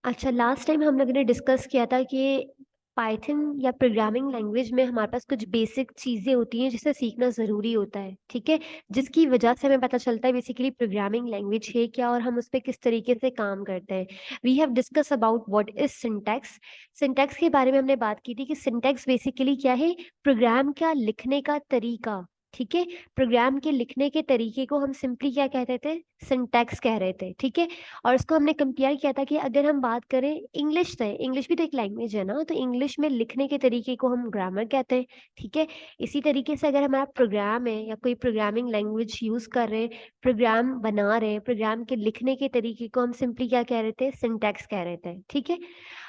अच्छा, last time हम लोगों ने डिस्कस किया था कि पाइथन या प्रोग्रामिंग लैंग्वेज में हमारे पास कुछ बेसिक चीज़ें होती हैं जिसे सीखना ज़रूरी होता है, ठीक है। जिसकी वजह से हमें पता चलता है बेसिकली प्रोग्रामिंग लैंग्वेज है क्या और हम उस पर किस तरीके से काम करते हैं। We have discuss about what is syntax. Syntax के बारे में हमने बात की थी कि सिंटैक्स बेसिकली क्या है, प्रोग्राम का लिखने का तरीका, ठीक है। प्रोग्राम के लिखने के तरीके को हम सिंपली क्या कहते थे, सिंटैक्स कह रहे थे, ठीक है। और इसको हमने कंपेयर किया था कि अगर हम बात करें इंग्लिश से, इंग्लिश भी तो एक लैंग्वेज है ना, तो इंग्लिश में लिखने के तरीके को हम ग्रामर कहते हैं, ठीक है। इसी तरीके से अगर हमारा प्रोग्राम है या कोई प्रोग्रामिंग लैंग्वेज यूज कर रहे हैं, प्रोग्राम बना रहे हैं, प्रोग्राम के लिखने के तरीके को हम सिंपली क्या कह रहे थे, सिंटैक्स कह रहे थे, ठीक है।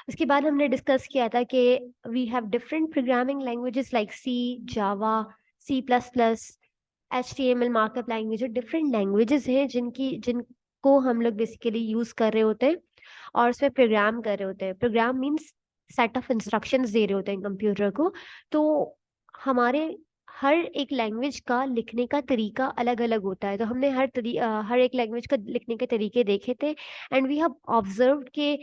उसके बाद हमने डिस्कस किया था कि we have different programming languages like C, Java, C++, HTML markup language, और डिफरेंट लैंग्वेजेस हैं जिनको हम लोग बेसिकली यूज कर रहे होते हैं और उसमें प्रोग्राम कर रहे होते हैं। Program means set of instructions दे रहे होते हैं कंप्यूटर को। तो हमारे हर एक लैंग्वेज का लिखने का तरीका अलग अलग होता है, तो हमने हर एक लैंग्वेज का लिखने के तरीके देखे थे। एंड वी हैव ऑब्जर्व्ड के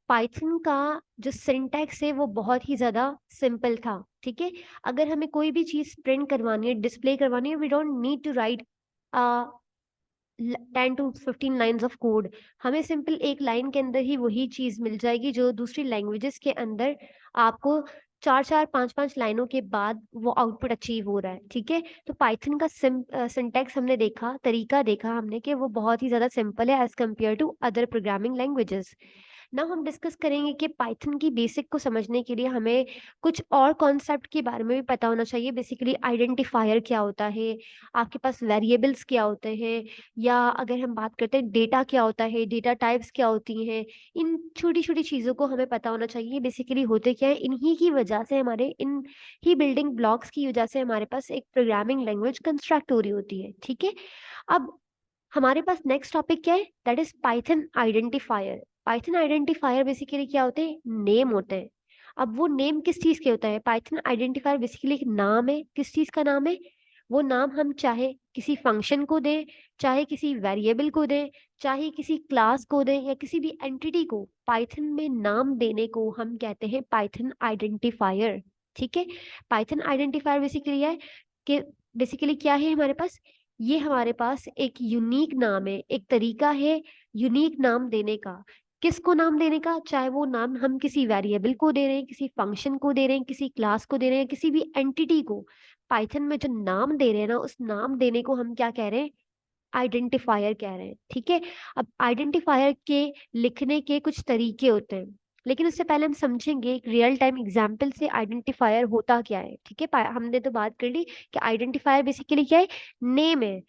पाइथन का जो सिंटैक्स है वो बहुत ही ज्यादा सिंपल था, ठीक है। अगर हमें कोई भी चीज प्रिंट करवानी है, डिस्प्ले करवानी है, we don't need to write 10 to 15 lines of code. हमें सिंपल एक लाइन के अंदर ही वही चीज मिल जाएगी जो दूसरी लैंग्वेजेस के अंदर आपको चार चार पांच पांच लाइनों के बाद वो आउटपुट अचीव हो रहा है, ठीक है। तो पाइथन का सिंटैक्स हमने देखा, तरीका देखा हमने कि वो बहुत ही ज्यादा सिंपल है as compare to other programming languages. ना हम डिस्कस करेंगे कि पाइथन की बेसिक को समझने के लिए हमें कुछ और कॉन्सेप्ट के बारे में भी पता होना चाहिए। बेसिकली आइडेंटिफायर क्या होता है, आपके पास वेरिएबल्स क्या होते हैं, या अगर हम बात करते हैं डेटा क्या होता है, डेटा टाइप्स क्या होती हैं। इन छोटी छोटी चीज़ों को हमें पता होना चाहिए। बेसिकली होते क्या है, इन्हीं की वजह से हमारे इन ही बिल्डिंग ब्लॉक्स की वजह से हमारे पास एक प्रोग्रामिंग लैंग्वेज कंस्ट्रक्ट हो रही होती है, ठीक है। अब हमारे पास नेक्स्ट टॉपिक क्या है, that is Python identifier. Python identifier basically क्या होते हैं, नेम होते हैं। अब वो नेम किस चीज के होता है, पाइथन आइडेंटिफायर बेसिकली एक नाम है। किस चीज का नाम है, वो नाम हम चाहे किसी फंक्शन को दें, चाहे किसी वेरिएबल को दें, चाहे किसी क्लास को दें, या किसी भी एंटिटी को पाइथन में नाम देने को हम कहते हैं पाइथन आइडेंटिफायर, ठीक है। पाइथन आइडेंटिफायर बेसिकली है कि बेसिकली क्या है हमारे पास, ये हमारे पास एक यूनिक नाम है, एक तरीका है यूनिक नाम देने का। किसको नाम देने का, चाहे वो नाम हम किसी वेरिएबल को दे रहे हैं, किसी फंक्शन को दे रहे हैं, किसी क्लास को दे रहे हैं, किसी भी एंटिटी को। पाइथन में जो नाम दे रहे हैं ना, उस नाम देने को हम क्या कह रहे हैं, आइडेंटिफायर कह रहे हैं, ठीक है। अब आइडेंटिफायर के लिखने के कुछ तरीके होते हैं, लेकिन उससे पहले हम समझेंगे एक रियल टाइम एग्जांपल से आइडेंटिफायर होता क्या है, ठीक है। हमने तो बात कर ली कि आइडेंटिफायर बेसिकली क्या है, नेम है।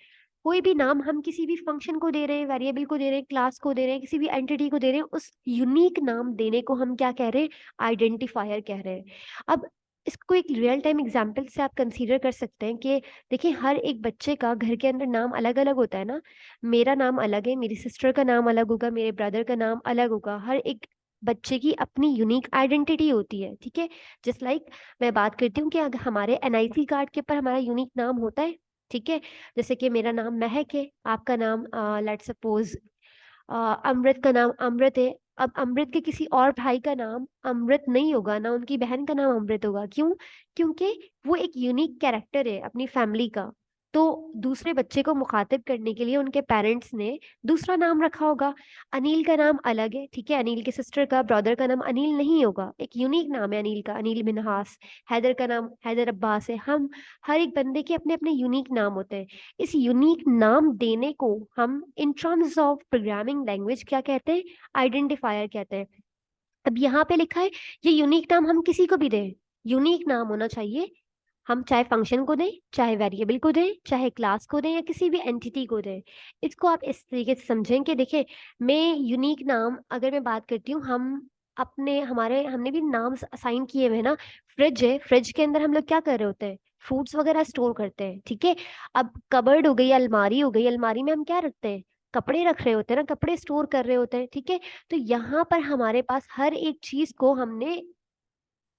कोई भी नाम हम किसी भी फंक्शन को दे रहे हैं, वेरिएबल को दे रहे हैं, क्लास को दे रहे हैं, किसी भी एंटिटी को दे रहे हैं, उस यूनिक नाम देने को हम क्या कह रहे हैं, आइडेंटिफायर कह रहे हैं। अब इसको एक रियल टाइम एग्जांपल से आप कंसीडर कर सकते हैं कि देखिए हर एक बच्चे का घर के अंदर नाम अलग अलग होता है ना। मेरा नाम अलग है, मेरी सिस्टर का नाम अलग होगा, मेरे ब्रदर का नाम अलग होगा। हर एक बच्चे की अपनी यूनिक आइडेंटिटी होती है, ठीक है। जस्ट लाइक मैं बात करती हूँ कि अगर हमारे NIC कार्ड के ऊपर हमारा यूनिक नाम होता है, ठीक है। जैसे कि मेरा नाम महक है, आपका नाम लेट सपोज अमृत का नाम अमृत है। अब अमृत के किसी और भाई का नाम अमृत नहीं होगा ना, उनकी बहन का नाम अमृत होगा। क्यों, क्योंकि वो एक यूनिक कैरेक्टर है अपनी फैमिली का। तो दूसरे बच्चे को मुखातिब करने के लिए उनके पेरेंट्स ने दूसरा नाम रखा होगा। अनिल का नाम अलग है, ठीक है। अनिल के सिस्टर का, ब्रदर का नाम अनिल नहीं होगा, एक यूनिक नाम है अनिल का, अनिल मिनहास। हैदर का नाम हैदर अब्बास है। हम हर एक बंदे के अपने अपने यूनिक नाम होते हैं। इस यूनिक नाम देने को हम in terms of programming language क्या कहते हैं, आइडेंटिफायर कहते हैं। अब यहाँ पे लिखा है ये यूनिक नाम हम किसी को भी दें, यूनिक नाम होना चाहिए। हम चाहे फंक्शन को दें, चाहे वेरिएबल को दें, चाहे क्लास को दें, या किसी भी एंटिटी को दें। इसको आप इस तरीके से समझें कि देखिए मैं यूनिक नाम अगर मैं बात करती हूँ, हम अपने हमारे हमने भी नाम असाइन किए हुए हैं ना। फ्रिज है, फ्रिज के अंदर हम लोग क्या कर रहे होते हैं, फूड्स वगैरह स्टोर करते हैं, ठीक है। अब कबर्ड हो गई, अलमारी हो गई, अलमारी में हम क्या रखते हैं, कपड़े रख रहे होते हैं ना, कपड़े स्टोर कर रहे होते हैं, ठीक है। तो यहाँ पर हमारे पास हर एक चीज को हमने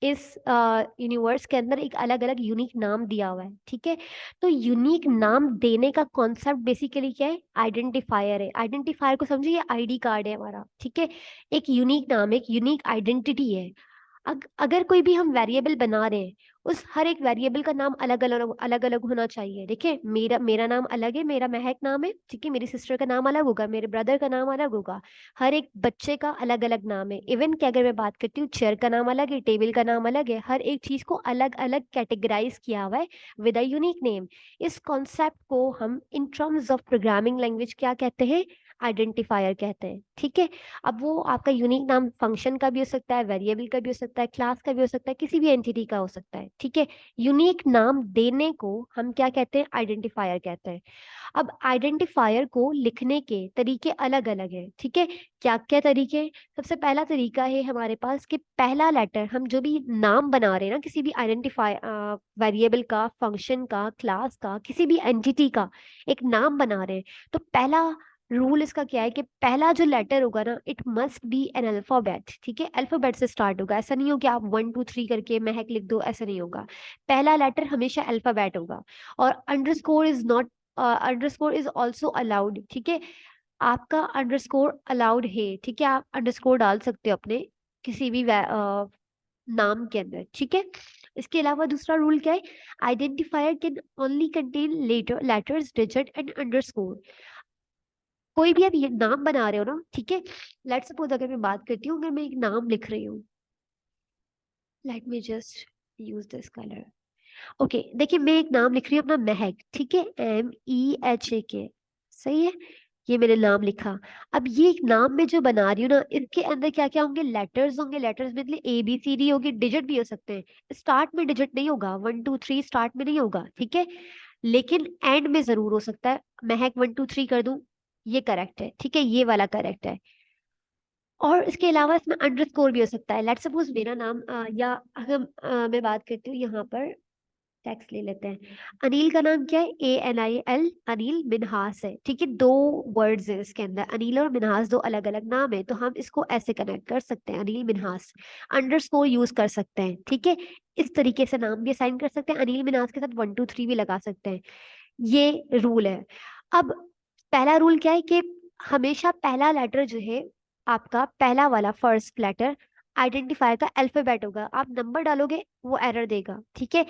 इस यूनिवर्स के अंदर एक अलग अलग यूनिक नाम दिया हुआ है, ठीक है। तो यूनिक नाम देने का कॉन्सेप्ट बेसिकली क्या है, आइडेंटिफायर है। आइडेंटिफायर को समझिए, ये आईडी कार्ड है हमारा, ठीक है। एक यूनिक नाम, एक यूनिक आइडेंटिटी है। अगर कोई भी हम वेरिएबल बना रहे हैं, उस हर एक वेरिएबल का नाम अलग अलग होना चाहिए। देखिए, मेरा मेरा नाम अलग है, मेरा महक नाम है, ठीक है। मेरी सिस्टर का नाम अलग होगा, मेरे ब्रदर का नाम अलग होगा। हर एक बच्चे का अलग अलग नाम है। इवन कि अगर मैं बात करती हूँ, चेयर का नाम अलग है, टेबल का नाम अलग है। हर एक चीज को अलग अलग कैटेगराइज किया हुआ है विद अ यूनिक नेम। इस कॉन्सेप्ट को हम in terms of programming language क्या कहते हैं, आइडेंटिफायर कहते हैं, ठीक है। अब वो आपका यूनिक नाम फंक्शन का भी हो सकता है, वेरिएबल का भी हो सकता है, क्लास का भी हो सकता है, किसी भी एंटिटी का हो सकता है, ठीक है। यूनिक नाम देने को हम क्या कहते हैं, आइडेंटिफायर कहते हैं। अब आइडेंटिफायर को लिखने के तरीके अलग अलग हैं, ठीक है। क्या क्या तरीके? सबसे पहला तरीका है हमारे पास कि पहला लेटर, हम जो भी नाम बना रहे हैं ना, किसी भी आइडेंटिफाई वेरिएबल का, फंक्शन का, क्लास का, किसी भी एंटिटी का एक नाम बना रहे हैं, तो पहला रूल इसका क्या है कि पहला जो लेटर होगा ना, it must be an alphabet, ठीक है। अल्फाबेट से स्टार्ट होगा। ऐसा नहीं हो कि आप 1 2 3 करके महक लिख दो, ऐसा नहीं होगा। पहला लेटर हमेशा अल्फाबेट होगा। और underscore is not, underscore is also allowed, ठीक है। आपका अंडरस्कोर अलाउड है, ठीक है। आप अंडरस्कोर डाल सकते हो अपने किसी भी नाम के अंदर, ठीक है। इसके अलावा दूसरा रूल क्या है, identifier can only contain letters, digit and underscore. कोई भी आप ये नाम बना रहे हो ना, ठीक है। लेट्स सपोज अगर मैं बात करती हूँ, अगर मैं एक नाम लिख रही हूँ, let me just use this colour. Okay, देखिए मैं एक नाम लिख रही हूँ अपना, महक, ठीक है, MEHAK, सही है। ये मैंने नाम लिखा। अब ये एक नाम में जो बना रही हूँ ना, इसके अंदर क्या क्या होंगे, लेटर्स होंगे। लेटर्स मतलब ABCD होगी, डिजिट भी हो सकते हैं। स्टार्ट में डिजिट नहीं होगा, 1 2 3 स्टार्ट में नहीं होगा, ठीक है। लेकिन एंड में जरूर हो सकता है। महक 1 2 3 कर दूं, ये करेक्ट है, ठीक है, ये वाला करेक्ट है। और इसके अलावा इसमें अंडरस्कोर भी हो सकता है। लेट्स सपोज मेरा नाम या अगर मैं बात करती हूँ यहाँ पर, टेक्स्ट ले लेते हैं। अनिल का नाम क्या है, ANIL, अनिल मिन्हास है, ठीक है। दो वर्ड्स है इसके अंदर, अनिल और मिन्हास दो अलग अलग नाम है, तो हम इसको ऐसे कनेक्ट कर सकते हैं, अनिल मिन्हास। अंडरस्कोर यूज कर सकते हैं, ठीक है। इस तरीके से नाम भी असाइन कर सकते हैं, अनिल मिन्हास के साथ 1 2 3 भी लगा सकते हैं। ये रूल है। अब पहला रूल क्या है कि हमेशा पहला लेटर जो है, आपका पहला वाला फर्स्ट लेटर आइडेंटिफायर का अल्फाबेट होगा। आप नंबर डालोगे वो एरर देगा, ठीक है।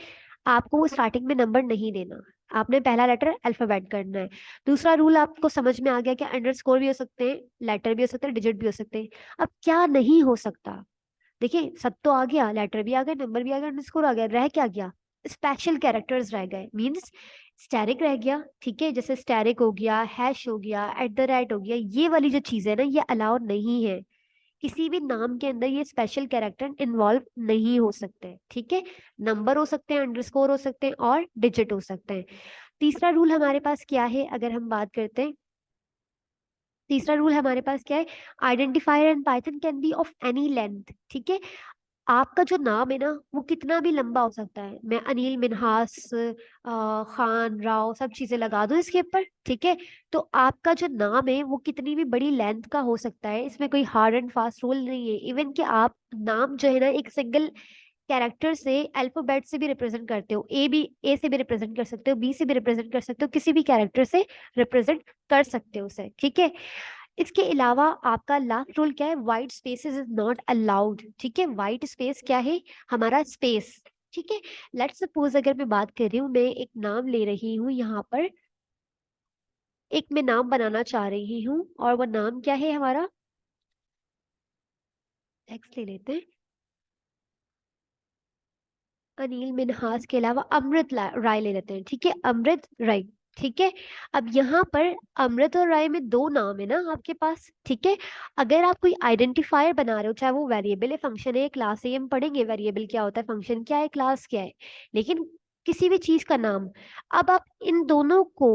आपको वो स्टार्टिंग में नंबर नहीं देना, आपने पहला लेटर अल्फाबेट करना है। दूसरा रूल आपको समझ में आ गया कि अंडरस्कोर भी हो सकते हैं, लेटर भी हो सकते हैं, डिजिट भी हो सकते हैं। अब क्या नहीं हो सकता, देखिए सब तो आ गया, लेटर भी आ गया, नंबर भी आ गया, अंडरस्कोर आ गया, रह क्या गया, स्पेशल कैरेक्टर्स रह गए। मींस स्टैरिक रह गया, ठीक है। जैसे स्टैरिक हो गया, हैश हो गया, @ हो गया, ये वाली जो चीज है ना, ये अलाउ नहीं है। किसी भी नाम के अंदर ये स्पेशल कैरेक्टर इन्वॉल्व नहीं हो सकते, ठीक है। नंबर हो सकते हैं, अंडरस्कोर हो सकते हैं, और डिजिट हो सकते हैं। तीसरा रूल हमारे पास क्या है, अगर हम बात करते हैं, तीसरा रूल हमारे पास क्या है, identifier in Python can be of any length, ठीक है। आपका जो नाम है ना, वो कितना भी लंबा हो सकता है। मैं अनिल मिन्हास खान राव सब चीजें लगा दूं इसके ऊपर, ठीक है। तो आपका जो नाम है वो कितनी भी बड़ी लेंथ का हो सकता है, इसमें कोई हार्ड एंड फास्ट रूल नहीं है। इवन कि आप नाम जो है ना, एक सिंगल कैरेक्टर से, अल्फाबेट से भी रिप्रेजेंट करते हो, ए से भी रिप्रेजेंट कर सकते हो, बी से भी रिप्रेजेंट कर सकते हो, किसी भी कैरेक्टर से रिप्रेजेंट कर सकते हो उसे, ठीक है। इसके अलावा आपका लास्ट रूल क्या है, white spaces is not allowed, ठीक है। वाइट स्पेस क्या है, हमारा स्पेस, ठीक है। लेट्स सपोज अगर मैं बात कर रही हूँ, मैं एक नाम ले रही हूँ यहाँ पर, एक मैं नाम बनाना चाह रही हूँ, और वो नाम क्या है हमारा, टेक्स्ट ले लेते हैं, अनिल मिन्हास के अलावा अमृत राय ले लेते हैं, ठीक है, अमृत राय, ठीक है। अब यहाँ पर अमृत और राय में दो नाम है ना आपके पास, ठीक है। अगर आप कोई आइडेंटिफायर बना रहे हो, चाहे वो वेरिएबल है, फंक्शन है, क्लास है, हम पढ़ेंगे वेरिएबल क्या होता है, फंक्शन क्या है, क्लास क्या है, लेकिन किसी भी चीज का नाम, अब आप इन दोनों को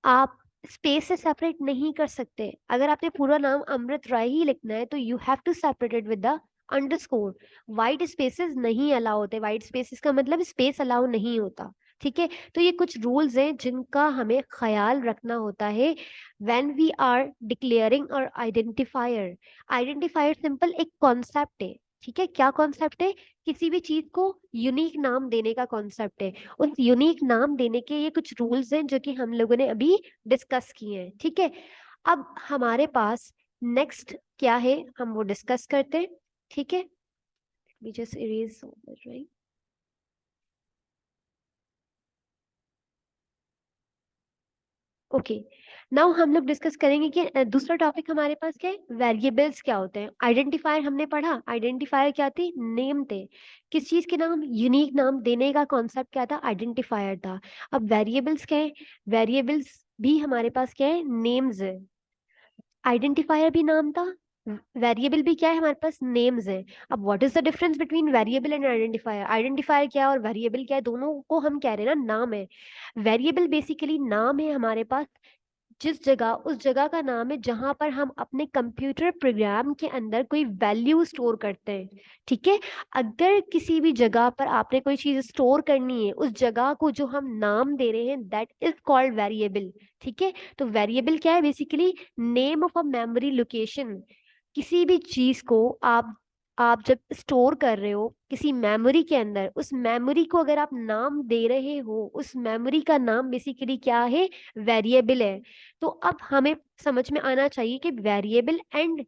आप स्पेस से सेपरेट नहीं कर सकते। अगर आपने पूरा नाम अमृत राय ही लिखना है, तो you have to separate with the underscore. White spaces नहीं अलाउ होते, वाइट स्पेसेस का मतलब स्पेस अलाउ नहीं होता, ठीक है। तो ये कुछ रूल्स हैं जिनका हमें ख्याल रखना होता है व्हेन वी आर डिक्लेयरिंग और आइडेंटिफायर। आइडेंटिफायर सिंपल एक कॉन्सेप्ट है, ठीक है, क्या कॉन्सेप्ट है? किसी भी चीज को यूनिक नाम देने का कॉन्सेप्ट है। उस यूनिक नाम देने के ये कुछ रूल्स हैं जो कि हम लोगों ने अभी डिस्कस किए हैं। ठीक है, अब हमारे पास नेक्स्ट क्या है, हम वो डिस्कस करते हैं। ठीक है, we just erase all that, right? Okay, now हम लोग डिस्कस करेंगे कि दूसरा टॉपिक हमारे पास क्या है, वेरिएबल्स क्या होते हैं। आइडेंटिफायर हमने पढ़ा, आइडेंटिफायर क्या थे, नेम थे। किस चीज के नाम, यूनिक नाम देने का कॉन्सेप्ट क्या था, आइडेंटिफायर था। अब वेरिएबल्स क्या है, वेरिएबल्स भी हमारे पास क्या है, नेम्स है। आइडेंटिफायर भी नाम था, वेरिएबल भी क्या है हमारे पास, नेम्स है। अब what is the difference between variable and identifier? Identifier क्या है और वेरिएबल क्या है, दोनों को हम कह रहे हैं ना नाम है। वेरिएबल बेसिकली नाम है हमारे पास, जिस जगह, उस जगह का नाम है जहां पर हम अपने कंप्यूटर प्रोग्राम के अंदर कोई वैल्यू स्टोर करते हैं। ठीक है, अगर किसी भी जगह पर आपने कोई चीज स्टोर करनी है, उस जगह को जो हम नाम दे रहे हैं दैट इज कॉल्ड वेरिएबल। ठीक है, तो वेरिएबल क्या है, basically name of a memory location. किसी भी चीज को आप जब स्टोर कर रहे हो किसी मेमोरी के अंदर, उस मेमोरी को अगर आप नाम दे रहे हो, उस मेमोरी का नाम बेसिकली क्या है, वेरिएबल है। तो अब हमें समझ में आना चाहिए कि वेरिएबल एंड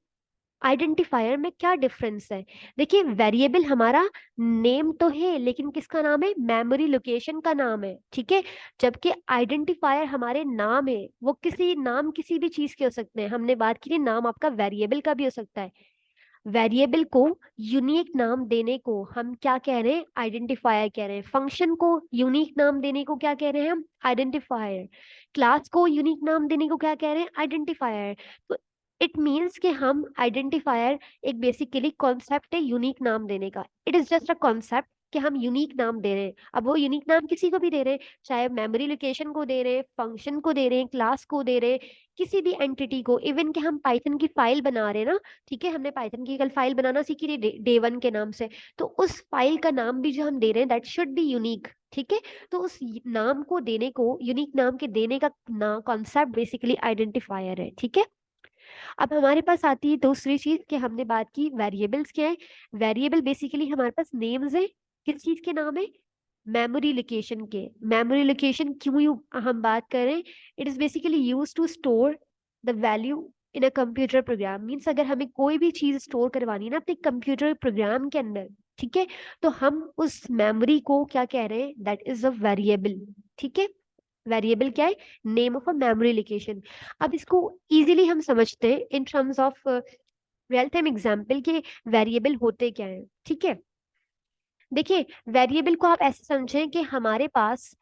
आइडेंटिफायर में क्या डिफरेंस है। देखिए, वेरिएबल हमारा नेम तो है, लेकिन किसका नाम है, मेमोरी लोकेशन का नाम है। ठीक है, जबकि आइडेंटिफायर हमारे नाम है, वो किसी नाम किसी भी चीज के हो सकते हैं। हमने बात की थी नाम आपका वेरिएबल का भी हो सकता है। वेरिएबल को यूनिक नाम देने को हम क्या कह रहे हैं, आइडेंटिफायर कह रहे हैं। फंक्शन को यूनिक नाम देने को क्या कह रहे हैं हम, आइडेंटिफायर। क्लास को यूनिक नाम देने को क्या कह रहे हैं, आइडेंटिफायर। तो इट मीन्स कि हम आइडेंटिफायर एक बेसिकली कॉन्सेप्ट है यूनिक नाम देने का। It is just a concept कि हम यूनिक नाम दे रहे हैं। अब वो यूनिक नाम किसी को भी दे रहे हैं, चाहे मेमोरी लोकेशन को दे रहे हैं, फंक्शन को दे रहे हैं, क्लास को दे रहे हैं, किसी भी एंटिटी को। इवन कि हम पाइथन की फाइल बना रहे हैं ना, ठीक है, हमने पाइथन की कल फाइल बनाना सीखी थी डे वन के नाम से। तो उस फाइल का नाम भी जो हम दे रहे हैं दैट शुड बी यूनिक। ठीक है, तो उस नाम को देने को, यूनिक नाम के देने का ना कॉन्सेप्ट बेसिकली आइडेंटिफायर है। ठीक है, अब हमारे पास आती है दूसरी चीज कि हमने बात की वेरिएबल्स क्या है। वेरिएबल बेसिकली हमारे पास नेम्स है, किस चीज के नाम है, मेमोरी लोकेशन के। मेमोरी लोकेशन क्यों हम बात करें, it is basically use to store the value in a computer program. Means अगर हमें कोई भी चीज स्टोर करवानी है ना अपने कंप्यूटर प्रोग्राम के अंदर, ठीक है, तो हम उस मेमोरी को क्या कह रहे हैं, दैट इज अ वेरिएबल। ठीक है, वेरिएबल क्या है, name of a memory location. अब इसको इजीली हम समझते हैं in terms of real time example के वेरिएबल होते क्या है। ठीक है, देखिए, वेरिएबल को आप ऐसे समझें कि हमारे पास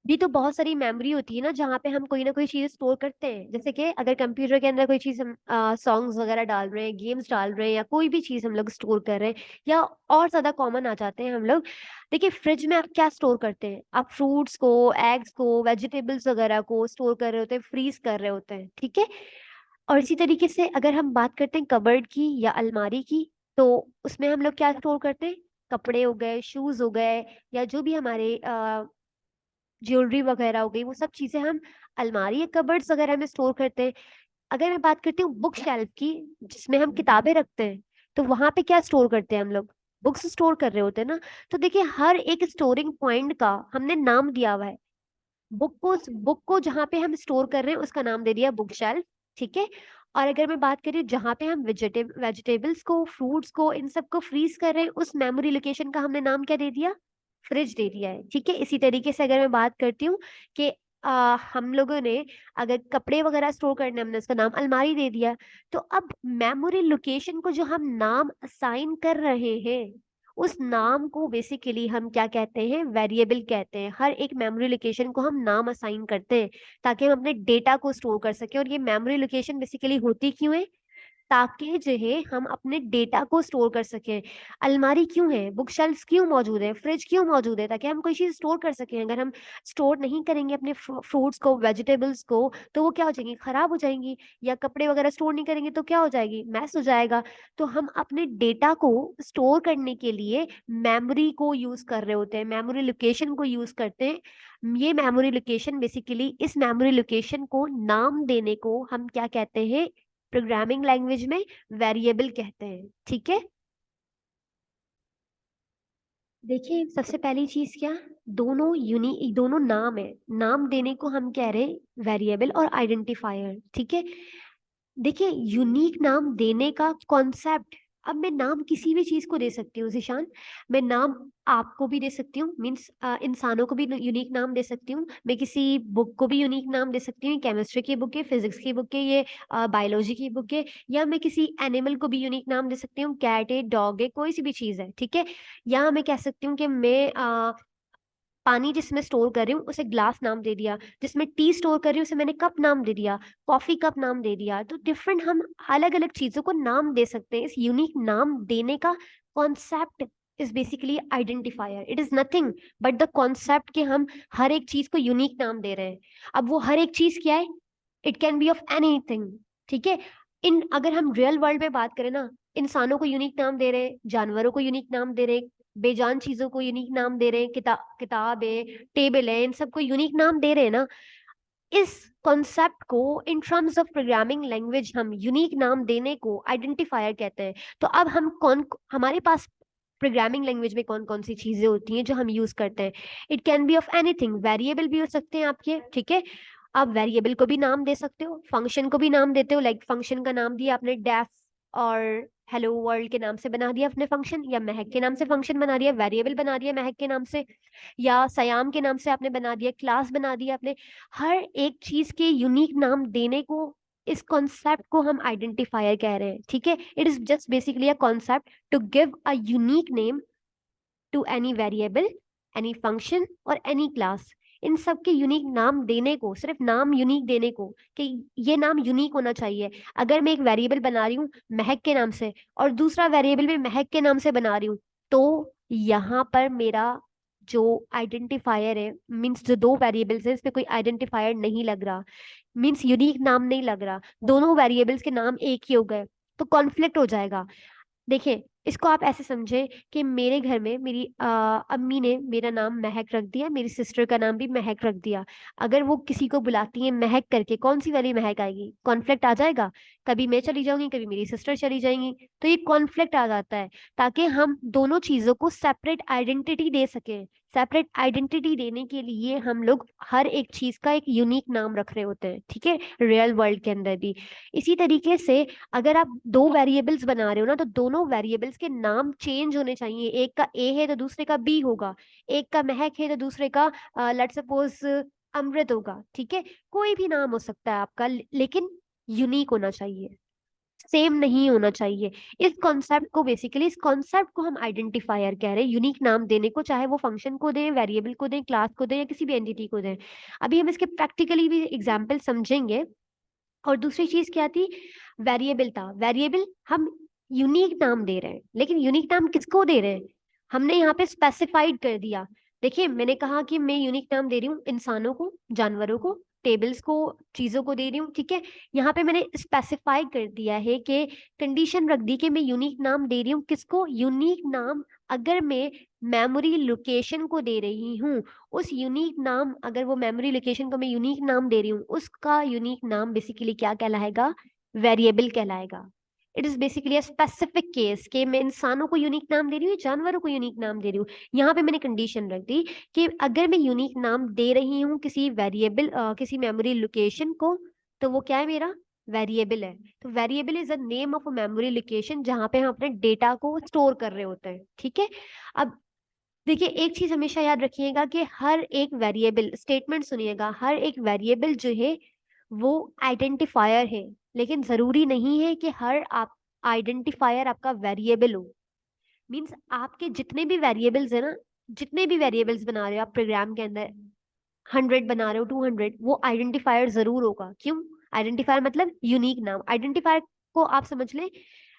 भी तो बहुत सारी मेमोरी होती है ना, जहाँ पे हम कोई ना कोई चीज स्टोर करते हैं। जैसे कि अगर कंप्यूटर के अंदर कोई चीज हम सॉन्ग्स वगैरह डाल रहे हैं, गेम्स डाल रहे हैं, या कोई भी चीज हम लोग स्टोर कर रहे हैं, या और ज्यादा कॉमन आ जाते हैं हम लोग। देखिए, फ्रिज में आप क्या स्टोर करते हैं, आप फ्रूट्स को, एग्स को, वेजिटेबल्स वगैरह को स्टोर कर रहे होते हैं, फ्रीज कर रहे होते हैं। ठीक है, और इसी तरीके से अगर हम बात करते हैं कबर्ड की या अलमारी की, तो उसमें हम लोग क्या स्टोर करते हैं, कपड़े हो गए, शूज हो गए, या जो भी हमारे ज्वेलरी वगैरह हो गई, वो सब चीजें हम अलमारी या कबर्ड्स वगैरह में स्टोर करते हैं। अगर मैं बात करती हूँ बुक शेल्फ की, जिसमें हम किताबें रखते हैं, तो वहां पे क्या स्टोर करते हैं हम लोग, बुक्स स्टोर कर रहे होते हैं ना। तो देखिए, हर एक स्टोरिंग पॉइंट का हमने नाम दिया हुआ है। बुक को जहाँ पे हम स्टोर कर रहे हैं उसका नाम दे दिया बुक शेल्फ। ठीक है, और अगर मैं बात करूँ जहाँ पे हम वेजिटेबल्स को, फ्रूट्स को, इन सब को फ्रीज कर रहे हैं, उस मेमोरी लोकेशन का हमने नाम क्या दे दिया, फ्रिज दे दिया है। ठीक है, इसी तरीके से अगर मैं बात करती हूँ कि हम लोगों ने अगर कपड़े वगैरह स्टोर करने, हमने उसका नाम अलमारी दे दिया। तो अब मेमोरी लोकेशन को जो हम नाम असाइन कर रहे हैं, उस नाम को बेसिकली हम क्या कहते हैं, वेरिएबल कहते हैं। हर एक मेमोरी लोकेशन को हम नाम असाइन करते हैं ताकि हम अपने डेटा को स्टोर कर सकें। और ये मेमोरी लोकेशन बेसिकली होती क्यों है, ताकि जो है हम अपने डेटा को स्टोर कर सकें। अलमारी क्यों है, बुक शेल्फ्स क्यों मौजूद है, फ्रिज क्यों मौजूद है, ताकि हम कोई चीज स्टोर कर सकें। अगर हम स्टोर नहीं करेंगे अपने फ्रूट्स को, वेजिटेबल्स को, तो वो क्या हो जाएंगी, खराब हो जाएंगी। या कपड़े वगैरह स्टोर नहीं करेंगे तो क्या हो जाएगी, मैस हो जाएगा। तो हम अपने डेटा को स्टोर करने के लिए मेमोरी को यूज कर रहे होते हैं, मेमोरी लोकेशन को यूज करते हैं। ये मेमोरी लोकेशन बेसिकली, इस मेमोरी लोकेशन को नाम देने को हम क्या कहते हैं, प्रोग्रामिंग लैंग्वेज में वेरिएबल कहते हैं। ठीक है, देखिए सबसे पहली चीज क्या, दोनों नाम है, नाम देने को हम कह रहे हैं वेरिएबल और आइडेंटिफायर, ठीक है। देखिए यूनिक नाम देने का कॉन्सेप्ट, अब मैं नाम किसी भी चीज को दे सकती हूँ जिशान। मैं नाम आपको भी दे सकती हूँ, मीन्स इंसानों को भी यूनिक नाम दे सकती हूँ, मैं किसी बुक को भी यूनिक नाम दे सकती हूँ, केमिस्ट्री की बुक है, फिजिक्स की बुक है, ये बायोलॉजी की बुक है, या मैं किसी एनिमल को भी यूनिक नाम दे सकती हूँ, कैट है, डॉग है, कोई सी भी चीज है, ठीक है। या मैं कह सकती हूँ कि मैं पानी जिसमें स्टोर कर रही हूँ उसे ग्लास नाम दे दिया, जिसमें टी स्टोर कर रही हूँ उसे मैंने कप नाम दे दिया, कॉफी कप नाम दे दिया। तो डिफरेंट हम अलग अलग चीजों को नाम दे सकते हैं। इस यूनिक नाम देने का concept is basically identifier, it is nothing but the concept कि हम हर एक चीज को यूनिक नाम दे रहे हैं। अब वो हर एक चीज क्या है, it can be of anything, ठीक है। इन अगर हम रियल वर्ल्ड में बात करें ना, इंसानों को यूनिक नाम दे रहे हैं, जानवरों को यूनिक नाम दे रहे हैं, बेजान चीजों को यूनिक नाम दे रहे हैं, किताब है, टेबल है, इन सबको यूनिक नाम दे रहे हैं ना। इस कॉन्सेप्ट को in terms of programming language हम यूनिक नाम देने को आइडेंटिफायर कहते हैं। तो अब हम कौन हमारे पास प्रोग्रामिंग लैंग्वेज में कौन कौन सी चीजें होती हैं जो हम यूज करते हैं। It can be of anything, variable भी हो सकते हैं आपके, ठीक है। आप वेरिएबल को भी नाम दे सकते हो, फंक्शन को भी नाम देते हो, लाइक फंक्शन का नाम दिया आपने डेफ और हेलो वर्ल्ड के नाम से बना दिया अपने फंक्शन, या महक के नाम से फंक्शन बना दिया, वेरिएबल बना दिया महक के नाम से, या सयाम के नाम से आपने बना दिया, क्लास बना दिया आपने। हर एक चीज के यूनिक नाम देने को, इस कॉन्सेप्ट को हम आइडेंटिफायर कह रहे हैं, ठीक है। It is just basically a concept to give a unique name to any variable, any function और एनी क्लास। इन सब के यूनिक नाम देने को, सिर्फ नाम यूनिक देने को, कि ये नाम यूनिक होना चाहिए। अगर मैं एक वेरिएबल बना रही हूँ महक के नाम से और दूसरा वेरिएबल भी महक के नाम से बना रही हूँ, तो यहाँ पर मेरा जो आइडेंटिफायर है, मीन्स जो दो वेरिएबल्स है, इस पे कोई आइडेंटिफायर नहीं लग रहा, मीन्स यूनिक नाम नहीं लग रहा, दोनों वेरिएबल्स के नाम एक ही हो गए, तो कॉन्फ्लिक्ट हो जाएगा। देखिए इसको आप ऐसे समझे कि मेरे घर में मेरी अम्मी ने मेरा नाम महक रख दिया, मेरी सिस्टर का नाम भी महक रख दिया। अगर वो किसी को बुलाती है महक करके, कौन सी वाली महक आएगी, कॉन्फ्लिक्ट आ जाएगा। कभी मैं चली जाऊंगी, कभी मेरी सिस्टर चली जाएंगी, तो ये कॉन्फ्लिक्ट आ जाता है। ताकि हम दोनों चीजों को सेपरेट आइडेंटिटी दे सकें, सेपरेट आइडेंटिटी देने के लिए हम लोग हर एक चीज का एक यूनिक नाम रख रहे होते हैं, ठीक है, रियल वर्ल्ड के अंदर भी। इसी तरीके से अगर आप दो वेरिएबल्स बना रहे हो ना, तो दोनों वेरिएबल्स के नाम चेंज होने चाहिए। एक का ए है तो दूसरे का बी होगा, एक का महक है तो दूसरे का लेट्स सपोज अमृत होगा, ठीक है। कोई भी नाम हो सकता है आपका, लेकिन यूनिक होना चाहिए, सेम नहीं होना चाहिए। इस कॉन्सेप्ट को बेसिकली, इस कॉन्सेप्ट को हम आइडेंटिफायर कह रहे हैं, यूनिक नाम देने को, चाहे वो फंक्शन को दें, वेरिएबल को दें, क्लास को दें, या किसी भी एंटिटी को दें। अभी हम इसके प्रैक्टिकली भी एग्जाम्पल समझेंगे। और दूसरी चीज क्या थी, वेरिएबल था। वेरिएबल हम यूनिक नाम दे रहे हैं, लेकिन यूनिक नाम किसको दे रहे हैं, हमने यहाँ पे स्पेसिफाइड कर दिया। देखिए मैंने कहा कि मैं यूनिक नाम दे रही हूँ इंसानों को, जानवरों को, टेबल्स को, चीजों को दे रही हूँ, ठीक है। यहाँ पे मैंने स्पेसिफाई कर दिया है कि कंडीशन रख दी कि मैं यूनिक नाम दे रही हूँ किसको, यूनिक नाम अगर मैं मेमोरी लोकेशन को दे रही हूँ, उस यूनिक नाम, अगर वो मेमोरी लोकेशन को मैं यूनिक नाम दे रही हूँ, उसका यूनिक नाम बेसिकली क्या कहलाएगा, वेरिएबल कहलाएगा। It is basically a specific case कि मैं इंसानों को यूनिक नाम दे रही हूँ, जानवरों को यूनिक नाम दे रही हूँ। यहाँ पे मैंने कंडीशन रख दी कि अगर मैं यूनिक नाम दे रही हूँ किसी वेरिएबल, किसी मेमोरी लोकेशन को, तो वो क्या है, मेरा वेरिएबल है। तो variable is a name of a memory location जहाँ पे हम अपने डेटा को स्टोर कर रहे होते हैं, ठीक है। अब देखिए एक चीज हमेशा याद रखिएगा कि हर एक वेरिएबल, स्टेटमेंट सुनिएगा, हर एक वेरिएबल जो है वो आइडेंटिफायर है, लेकिन जरूरी नहीं है कि हर आप आइडेंटिफायर आपका वेरिएबल हो। मीन्स आपके जितने भी वेरिएबल्स है ना, जितने भी वेरिएबल्स बना रहे हो आप प्रोग्राम के अंदर, 100 बना रहे हो, 200, वो आइडेंटिफायर जरूर होगा। क्यों, आइडेंटिफायर मतलब यूनिक नाम। आइडेंटिफायर को आप समझ लें,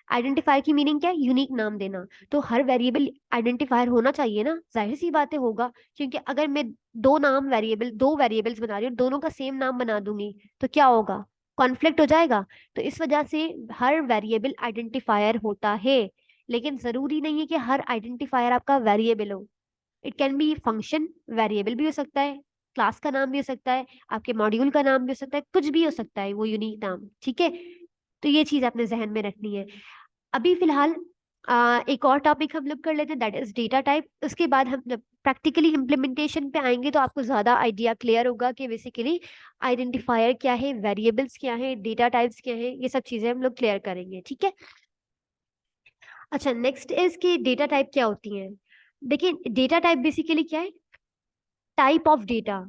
आइडेंटिफायर की मीनिंग क्या है, यूनिक नाम देना। तो हर वेरिएबल आइडेंटिफायर होना चाहिए ना, जाहिर सी बात है होगा। क्योंकि अगर मैं दो वेरिएबल्स बना रही हूँ, दोनों का सेम नाम बना दूंगी, तो क्या होगा, कॉन्फ्लिक्ट हो जाएगा। तो इस वजह से हर वेरिएबल आइडेंटिफायर होता है, लेकिन जरूरी नहीं है कि हर आइडेंटिफायर आपका वेरिएबल हो। It can be function, variable भी हो सकता है, क्लास का नाम भी हो सकता है, आपके मॉड्यूल का नाम भी हो सकता है, कुछ भी हो सकता है वो यूनिक नाम, ठीक है। तो ये चीज आपने जहन में रखनी है। अभी फिलहाल एक और टॉपिक हम लोग कर लेते हैं, दैट इज डेटा टाइप। उसके बाद हम जब प्रैक्टिकली इम्प्लीमेंटेशन पे आएंगे तो आपको ज्यादा आइडिया क्लियर होगा कि बेसिकली आइडेंटिफायर क्या है, वेरिएबल्स क्या है, डेटा टाइप्स क्या है, ये सब चीजें हम लोग क्लियर करेंगे, ठीक है। अच्छा, नेक्स्ट इज कि डेटा टाइप क्या होती है। देखिए, डेटा टाइप बेसिकली क्या है, टाइप ऑफ डेटा,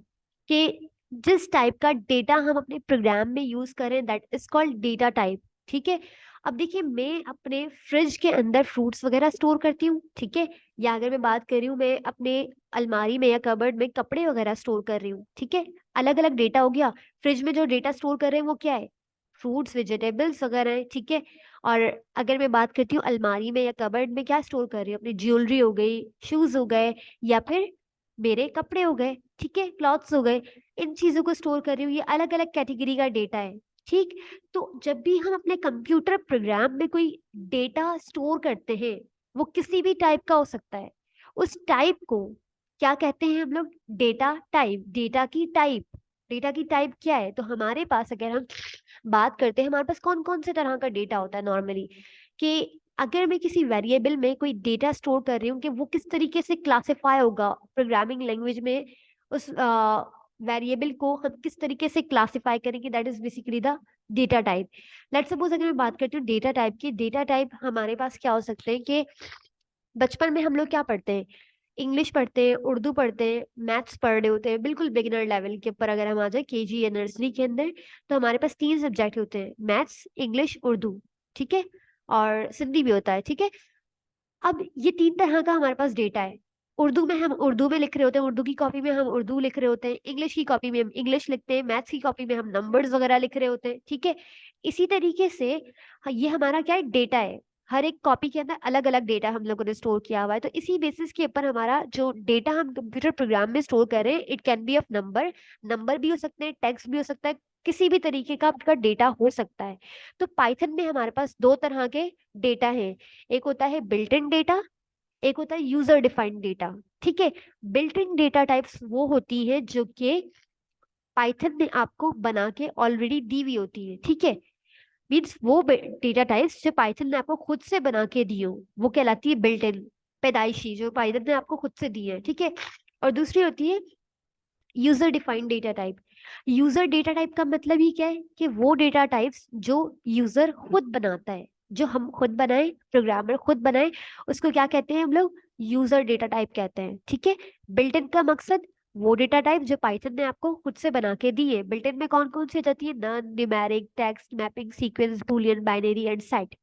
कि जिस टाइप का डेटा हम अपने प्रोग्राम में यूज करें that is called data type, ठीक है। अब देखिए, मैं अपने फ्रिज के अंदर फ्रूट्स वगैरह स्टोर करती हूँ, ठीक है। या अगर मैं बात कर रही हूँ, मैं अपने अलमारी में या कबर्ड में कपड़े वगैरह स्टोर कर रही हूँ, ठीक है। अलग अलग डेटा हो गया। फ्रिज में जो डेटा स्टोर कर रहे हैं वो क्या है, फ्रूट्स वेजिटेबल्स वगैरह है, ठीक है। और अगर मैं बात करती हूँ अलमारी में या कबर्ड में क्या स्टोर कर रही हूँ, अपनी ज्वेलरी हो गई, शूज हो गए, या फिर मेरे कपड़े हो गए, ठीक है, क्लॉथ्स हो गए, इन चीजों को स्टोर कर रही हूँ, ये अलग अलग कैटेगरी का डेटा है, ठीक। तो जब भी हम अपने कंप्यूटर प्रोग्राम में कोई डेटा स्टोर करते हैं, वो किसी भी टाइप का हो सकता है, उस टाइप को क्या कहते हैं हम लोग, डेटा टाइप। डेटा की टाइप, डेटा की टाइप क्या है, तो हमारे पास अगर हम बात करते हैं, हमारे पास कौन कौन से तरह का डेटा होता है नॉर्मली, कि अगर मैं किसी वेरिएबल में कोई डेटा स्टोर कर रही हूँ कि वो किस तरीके से क्लासिफाई होगा प्रोग्रामिंग लैंग्वेज में, उस वेरिएबल को हम किस तरीके से क्लासिफाई करेंगे, that is basically the data type. Let's suppose अगर मैं बात करती हूँ डेटा टाइप की, डेटा टाइप हमारे पास क्या हो सकते हैं कि बचपन में हम लोग क्या पढ़ते हैं, इंग्लिश पढ़ते हैं, उर्दू पढ़ते हैं, मैथ्स पढ़ रहे होते हैं, बिल्कुल बिगिनर लेवल के ऊपर अगर हम आ जाए केजी या नर्सरी के अंदर, तो हमारे पास तीन सब्जेक्ट होते हैं, मैथ्स, इंग्लिश, उर्दू, ठीक है। और सिंधी भी होता है, ठीक है। अब ये तीन तरह का हमारे पास डेटा है। उर्दू में हम उर्दू में लिख रहे होते हैं, उर्दू की कॉपी में हम उर्दू लिख रहे होते हैं, इंग्लिश की कॉपी में हम इंग्लिश लिखते हैं, मैथ्स की कॉपी में हम नंबर्स वगैरह लिख रहे होते हैं, ठीक है। इसी तरीके से ये हमारा क्या है, डेटा है। हर एक कॉपी के अंदर अलग अलग डेटा हम लोगों ने स्टोर किया हुआ है, तो इसी बेसिस के ऊपर हमारा जो डेटा हम कंप्यूटर प्रोग्राम में स्टोर कर रहे हैं, it can be of number, number भी हो सकते हैं, टेक्स्ट भी हो सकता है, किसी भी तरीके का आपका डेटा हो सकता है। तो पाइथन में हमारे पास दो तरह के डेटा है, एक होता है बिल्ट इन डेटा, एक होता है यूजर डिफाइंड डेटा, ठीक है। बिल्ट इन डेटा टाइप्स वो होती है जो कि पाइथन ने आपको बना के ऑलरेडी दी हुई होती है, ठीक है। मीन्स वो डेटा टाइप्स जो पाइथन ने आपको खुद से बना के दी हो, वो कहलाती है बिल्ट इन, पैदाइशी, जो पाइथन ने आपको खुद से दी है, ठीक है। और दूसरी होती है user defined data type. User data type का मतलब ही क्या है, कि वो डेटा टाइप्स जो यूजर खुद बनाता है, जो हम खुद बनाए, प्रोग्रामर खुद बनाए, उसको क्या कहते हैं हम लोग, यूजर डेटा टाइप कहते हैं, ठीक है। बिल्ट इन का मकसद वो डेटा टाइप जो पाइथन ने आपको खुद से बना के दी है। बिल्ट इन में कौन कौन सी जाती है, none, numeric, text, mapping, sequence, boolean, binary and set.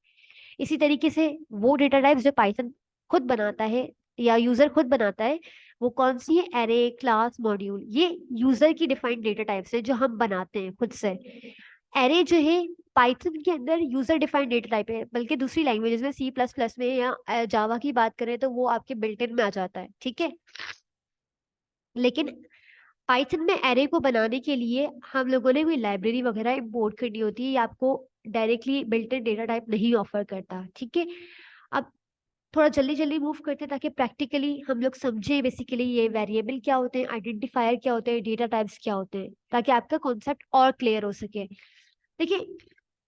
इसी तरीके से वो डेटा टाइप जो पाइथन खुद बनाता है या यूजर खुद बनाता है, वो कौन सी है, एरे, क्लास, मॉड्यूल, ये यूजर की डिफाइंड डेटा टाइप्स है जो हम बनाते हैं खुद से। एरे जो है पाइथन के अंदर यूजर डिफाइंड डेटा टाइप है, बल्कि दूसरी लैंग्वेजेस में सी प्लस प्लस में या जावा की बात करें तो वो आपके बिल्ट इन में आ जाता है, ठीक है। लेकिन पाइथन में एरे को बनाने के लिए हम लोगों ने कोई लाइब्रेरी वगैरह इंपोर्ट करनी होती है, ये आपको directly built in data type नहीं ऑफर करता, ठीक है। अब थोड़ा जल्दी जल्दी मूव करते हैं ताकि प्रैक्टिकली हम लोग समझे बेसिकली ये वेरिएबल क्या होते हैं, आइडेंटिफायर क्या होते हैं, डेटा टाइप्स क्या होते हैं, ताकि आपका कॉन्सेप्ट और क्लियर हो सके। देखिए,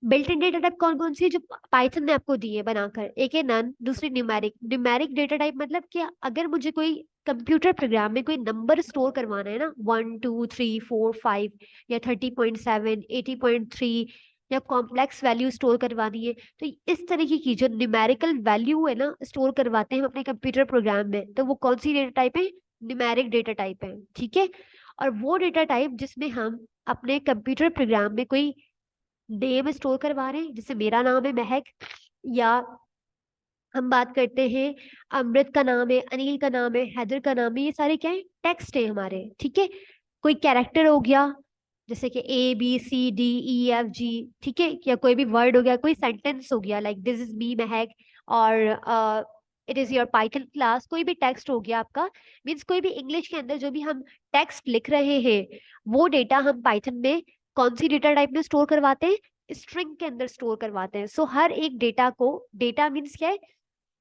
बिल्ट इन डेटा टाइप कौन कौन सी है जो पाइथन ने आपको दी है बनाकर, एक है नन, दूसरी न्यूमेरिक। न्यूमेरिक डेटा टाइप मतलब कि अगर मुझे कोई कंप्यूटर प्रोग्राम में कोई नंबर स्टोर करवाना है ना, 1 2 3 4 5 या 30.7, 80.3, या कॉम्प्लेक्स वैल्यू स्टोर करवानी है, तो इस तरीके की जो न्यूमेरिकल वैल्यू है ना स्टोर करवाते हैं हम अपने कंप्यूटर प्रोग्राम में, तो वो कौन सी डेटा टाइप है, न्यूमेरिक डेटा टाइप है, ठीक है। और वो डेटा टाइप जिसमें हम अपने कंप्यूटर प्रोग्राम में कोई नेम स्टोर करवा रहे हैं, जैसे मेरा नाम है महक, या हम बात करते हैं अमृत का नाम है, अनिल का नाम है, हैदर का नाम है, ये सारे क्या है, टेक्स्ट है हमारे, ठीक है। कोई कैरेक्टर हो गया, जैसे कि ABCDEFG, ठीक है, या कोई भी वर्ड हो गया, कोई सेंटेंस हो गया लाइक दिस इज मी महक, और it is your Python class, कोई भी टेक्स्ट हो गया आपका, मीन्स कोई भी इंग्लिश के अंदर जो भी हम टेक्स्ट लिख रहे हैं, वो डेटा हम पाइथन में कौन सी डेटा टाइप में स्टोर करवाते हैं, स्ट्रिंग के अंदर स्टोर करवाते हैं। सो हर एक डेटा को, डेटा मीन्स क्या है,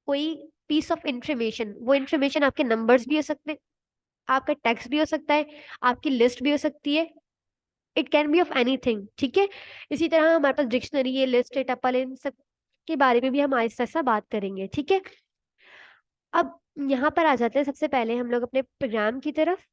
कोई पीस ऑफ इंफॉर्मेशन, वो इंफॉर्मेशन आपके नंबर्स भी हो सकते हैं, आपका टेक्स्ट भी हो सकता है, आपकी लिस्ट भी हो सकती है, it can be of anything, ठीक है। इसी तरह हमारे पास डिक्शनरी है, लिस्ट है, टपल है, इन सब के बारे में भी हम आहिस्ता आहिस्ता बात करेंगे, ठीक है। अब यहाँ पर आ जाते हैं सबसे पहले हम लोग अपने प्रोग्राम की तरफ।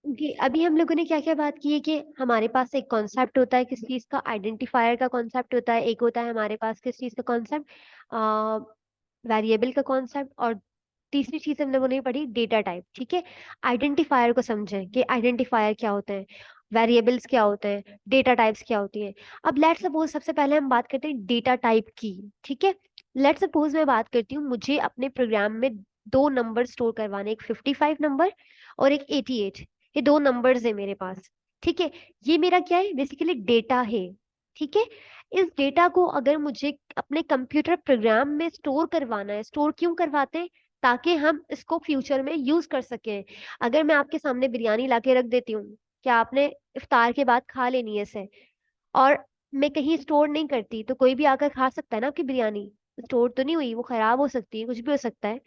कि अभी हम लोगों ने क्या क्या बात की है कि हमारे पास एक कॉन्सेप्ट होता है किस चीज का, आइडेंटिफायर का कॉन्सेप्ट होता है, एक होता है हमारे पास किस चीज का कॉन्सेप्ट, वेरिएबल का कॉन्सेप्ट, और तीसरी चीज हम लोगों ने पढ़ी डेटा टाइप, ठीक है। आइडेंटिफायर को समझें कि आइडेंटिफायर क्या होते हैं, वेरिएबल्स क्या होते हैं, डेटा टाइप्स क्या होती हैं। अब लेट सपोज सबसे पहले हम बात करते हैं डेटा टाइप की, ठीक है। लेट सपोज मैं बात करती हूँ, मुझे अपने प्रोग्राम में दो नंबर स्टोर करवाने, एक 55 नंबर और एक 88। ये दो नंबर्स है मेरे पास, ठीक है। ये मेरा क्या है, बेसिकली डेटा है, ठीक है। इस डेटा को अगर मुझे अपने कंप्यूटर प्रोग्राम में स्टोर करवाना है, स्टोर क्यों करवाते हैं, ताकि हम इसको फ्यूचर में यूज कर सकें। अगर मैं आपके सामने बिरयानी लाके रख देती हूँ, क्या आपने इफ्तार के बाद खा लेनी है इसे, और मैं कहीं स्टोर नहीं करती, तो कोई भी आकर खा सकता है ना आपकी बिरयानी। स्टोर तो नहीं हुई, वो खराब हो सकती है, कुछ भी हो सकता है।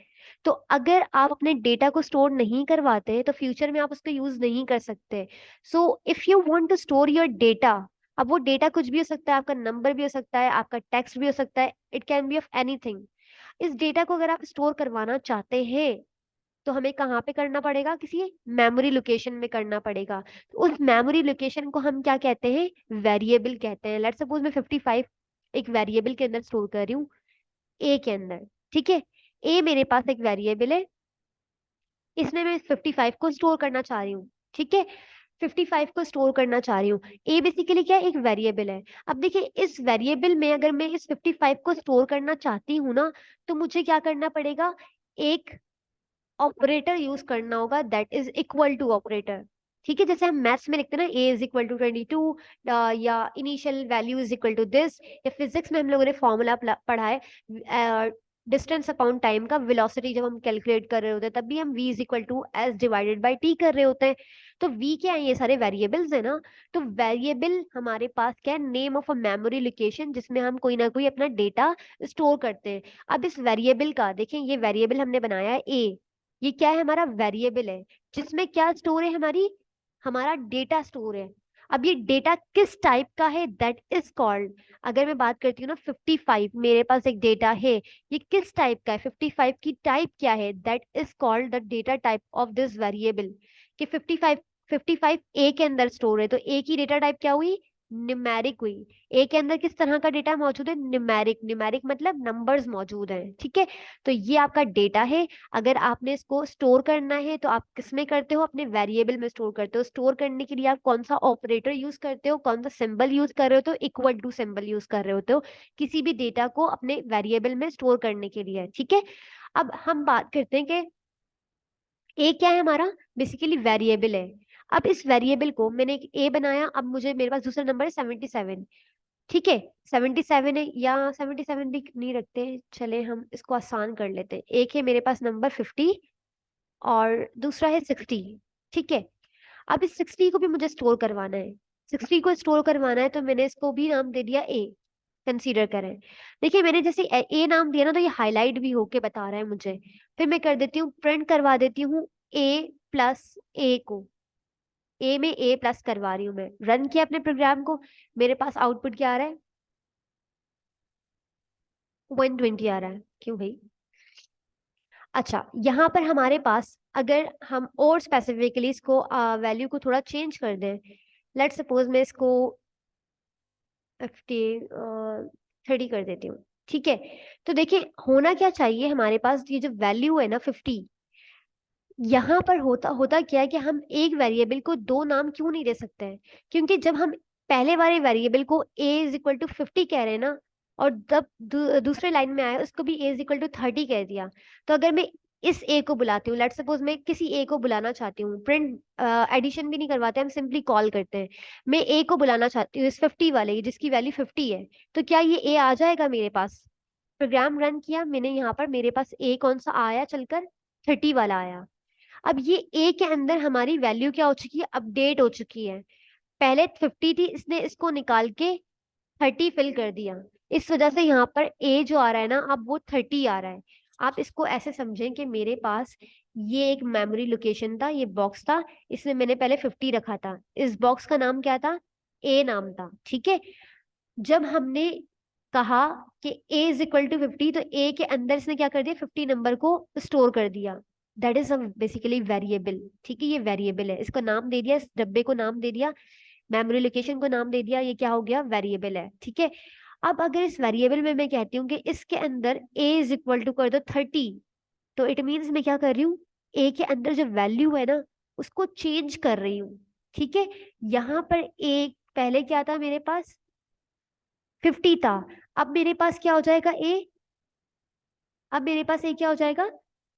तो अगर आप अपने डेटा को स्टोर नहीं करवाते तो फ्यूचर में आप उसको यूज नहीं कर सकते। So if you want to store your data, अब वो डेटा कुछ भी हो सकता है, आपका नंबर भी हो सकता है, आपका टेक्स्ट भी हो सकता है, it can be of anything. इस डेटा को अगर आप स्टोर करवाना चाहते हैं तो हमें कहाँ पे करना पड़ेगा, किसी मेमोरी लोकेशन में करना पड़ेगा। तो उस मेमोरी लोकेशन को हम क्या कहते हैं, वेरिएबल कहते हैं। लेट्स सपोज मैं 55 एक वेरिएबल के अंदर स्टोर कर रही हूँ, ए के अंदर, ठीक है। ए मेरे पास एक वेरिएबल है, इसमें मैं 55 को स्टोर करना चाह रही हूँ, ठीक है। 55 को स्टोर करना चाह रही हूँ। ए बेसिकली क्या है, एक वेरिएबल है। अब देखिए इस वेरिएबल में अगर मैं इस 55 को स्टोर करना चाहती हूँ ना, तो मुझे क्या करना पड़ेगा, एक ऑपरेटर यूज करना होगा, that is equal to operator, ठीक है। जैसे हम मैथ्स में लिखते हैं ना, ए इज इक्वल टू 22, या initial value is equal to this, या फिजिक्स में हम लोगों ने फॉर्मूला पढ़ा है डिस्टेंस अपॉन टाइम का, वेलोसिटी जब हम कैलकुलेट कर रहे होते हैं तब भी हम v is equal to S divided by T कर रहे होते हैं। तो v क्या है, ये सारे वेरिएबल्स है ना। तो वेरिएबल हमारे पास क्या है, name of a memory location, जिसमें हम कोई ना कोई अपना डेटा स्टोर करते हैं। अब इस वेरिएबल का देखें, ये वेरिएबल हमने बनाया है ए, ये क्या है, हमारा वेरिएबल है, जिसमें क्या स्टोर है, हमारी हमारा डेटा स्टोर है। अब ये डेटा किस टाइप का है, दैट इज कॉल्ड, अगर मैं बात करती हूँ ना 55 मेरे पास एक डेटा है, ये किस टाइप का है, 55 की टाइप क्या है, that is called the data type of this variable. कि 55 ए के अंदर स्टोर है, तो ए की डेटा टाइप क्या हुई, न्यूमेरिक हुई। ए के अंदर किस तरह का डेटा मौजूद है, न्यूमेरिक, न्यूमेरिक मतलब नंबर्स मौजूद हैं, ठीक है। तो ये आपका डेटा है। अगर आपने इसको स्टोर करना है तो आप किसमें करते हो, अपने वेरिएबल में स्टोर करते हो। स्टोर करने के लिए आप कौन सा ऑपरेटर यूज करते हो, कौन सा सिंबल यूज कर रहे हो, तो इक्वल टू सिंबल यूज कर रहे होते हो किसी भी डेटा को अपने वेरिएबल में स्टोर करने के लिए, ठीक है। अब हम बात करते हैं कि ए क्या है, हमारा बेसिकली वेरिएबल है। अब इस वेरिएबल को मैंने एक ए बनाया, अब मुझे मेरे पास दूसरा नंबर है 77, ठीक है। 77 है, या 77 भी नहीं रखते, चले हम इसको आसान कर लेते हैं। एक है मेरे पास नंबर 50 और दूसरा है 60, ठीक है। अब इस 60 को भी मुझे स्टोर करवाना है, 60 को स्टोर करवाना है, तो मैंने इसको भी नाम दे दिया ए, कंसीडर करें। देखिए मैंने जैसे ए नाम दिया ना, तो ये हाईलाइट भी होके बता रहा है मुझे। फिर मैं कर देती हूँ, प्रिंट करवा देती हूँ ए प्लस ए को, ए में ए प्लस करवा रही हूँ मैं। रन किया अपने प्रोग्राम को, मेरे पास आउटपुट क्या आ रहा है, 120 आ रहा है। क्यों भाई, अच्छा यहाँ पर हमारे पास अगर हम और स्पेसिफिकली इसको वैल्यू को थोड़ा चेंज कर दें, लेट सपोज मैं इसको 50 30 कर देती हूँ, ठीक है। तो देखिए होना क्या चाहिए, हमारे पास ये जो वैल्यू है ना 50, यहाँ पर होता होता क्या है कि हम एक वेरिएबल को दो नाम क्यों नहीं दे सकते हैं, क्योंकि जब हम पहले वाले वेरिएबल को a इज इक्वल टू 50 कह रहे हैं ना, और जब दूसरे लाइन में आया उसको भी a इज इक्वल टू 30 कह दिया, तो अगर मैं इस a को बुलाती हूँ, लेट सपोज मैं किसी a को बुलाना चाहती हूँ, प्रिंट एडिशन भी नहीं करवाते, हम सिंपली कॉल करते हैं। मैं a को बुलाना चाहती हूँ इस 50 वाले जिसकी वैल्यू 50 है, तो क्या ये a आ जाएगा मेरे पास। प्रोग्राम रन किया मैंने, यहाँ पर मेरे पास a कौन सा आया, चलकर 30 वाला आया। अब ये ए के अंदर हमारी वैल्यू क्या हो चुकी है, अपडेट हो चुकी है। पहले 50 थी, इसने इसको निकाल के 30 फिल कर दिया, इस वजह से यहाँ पर ए जो आ रहा है ना, अब वो 30 आ रहा है। आप इसको ऐसे समझें कि मेरे पास ये एक मेमोरी लोकेशन था, ये बॉक्स था, इसमें मैंने पहले 50 रखा था। इस बॉक्स का नाम क्या था? ए नाम था, ठीक है। जब हमने कहा कि ए इज इक्वल टू 50, तो ए के अंदर इसने क्या कर दिया? 50 नंबर को स्टोर कर दिया। That is a basically variable, ठीक है। ये वेरिएबल है, इसको नाम दे दिया, इस डब्बे को नाम दे दिया, मेमोरी लोकेशन को नाम दे दिया, ये क्या हो गया? वेरिएबल है, ठीक है। अब अगर इस वेरिएबल में मैं कहती हूँ कि इसके अंदर ए इज इक्वल टू कर दो 30, तो इट मीन्स मैं क्या कर रही हूँ? ए के अंदर जो वैल्यू है ना, उसको चेंज कर रही हूँ, ठीक है। यहाँ पर ए पहले क्या था मेरे पास? 50 था। अब मेरे पास क्या हो जाएगा? ए, अब मेरे पास ए क्या हो जाएगा?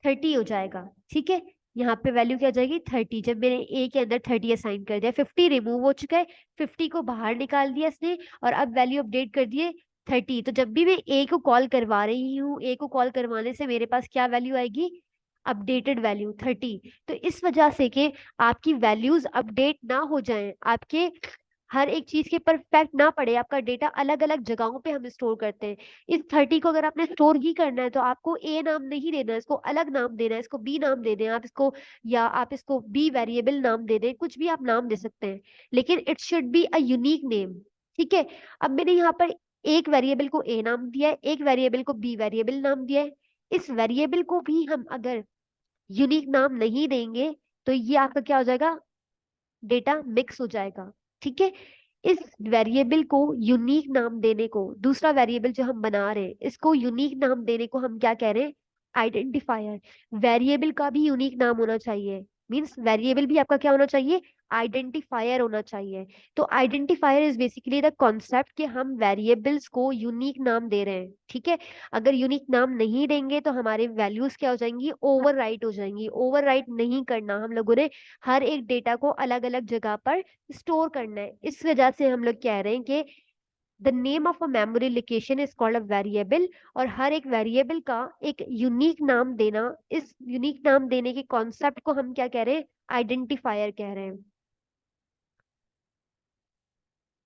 30 हो जाएगा, ठीक है। यहाँ पे वैल्यू क्या हो जाएगी? 30। जब मैंने ए के अंदर 30 असाइन कर दिया, 50 रिमूव हो चुका है, 50 को बाहर निकाल दिया इसने, और अब वैल्यू अपडेट कर दिए 30। तो जब भी मैं ए को कॉल करवा रही हूँ, ए को कॉल करवाने से मेरे पास क्या वैल्यू आएगी? Updated value 30। तो इस वजह से कि आपकी वैल्यूज अपडेट ना हो जाएं, आपके हर एक चीज के परफेक्ट ना पड़े, आपका डेटा अलग अलग जगहों पे हम स्टोर करते हैं। इस 30 को अगर आपने स्टोर ही करना है, तो आपको ए नाम नहीं देना है, इसको अलग नाम देना है, इसको बी नाम दे दें आप इसको, या आप इसको बी वेरिएबल नाम दे दें, कुछ भी आप नाम दे सकते हैं, लेकिन it should be a unique name, ठीक है। अब मैंने यहाँ पर एक वेरिएबल को ए नाम दिया है, एक वेरिएबल को बी वेरिएबल नाम दिया है। इस वेरिएबल को भी हम अगर यूनिक नाम नहीं देंगे, तो ये आपका क्या हो जाएगा? डेटा मिक्स हो जाएगा, ठीक है। इस वेरिएबल को यूनिक नाम देने को, दूसरा वेरिएबल जो हम बना रहे हैं इसको यूनिक नाम देने को हम क्या कह रहे हैं? आइडेंटिफायर। वेरिएबल का भी यूनिक नाम होना चाहिए, मींस वेरिएबल भी आपका क्या होना चाहिए? आइडेंटिफायर होना चाहिए। तो identifier is basically the concept कि हम वेरिएबल्स को यूनिक नाम दे रहे हैं, ठीक है। अगर यूनिक नाम नहीं देंगे तो हमारे वैल्यूज क्या हो जाएंगी? ओवरराइट हो जाएंगी। ओवरराइट नहीं करना, हम लोगों ने हर एक डेटा को अलग अलग जगह पर स्टोर करना है। इस वजह से हम लोग कह रहे हैं कि the name of a memory location is called a variable, और हर एक वेरिएबल का एक यूनिक नाम देना, इस यूनिक नाम देने के कॉन्सेप्ट को हम क्या कह रहे हैं? आइडेंटिफायर कह रहे हैं।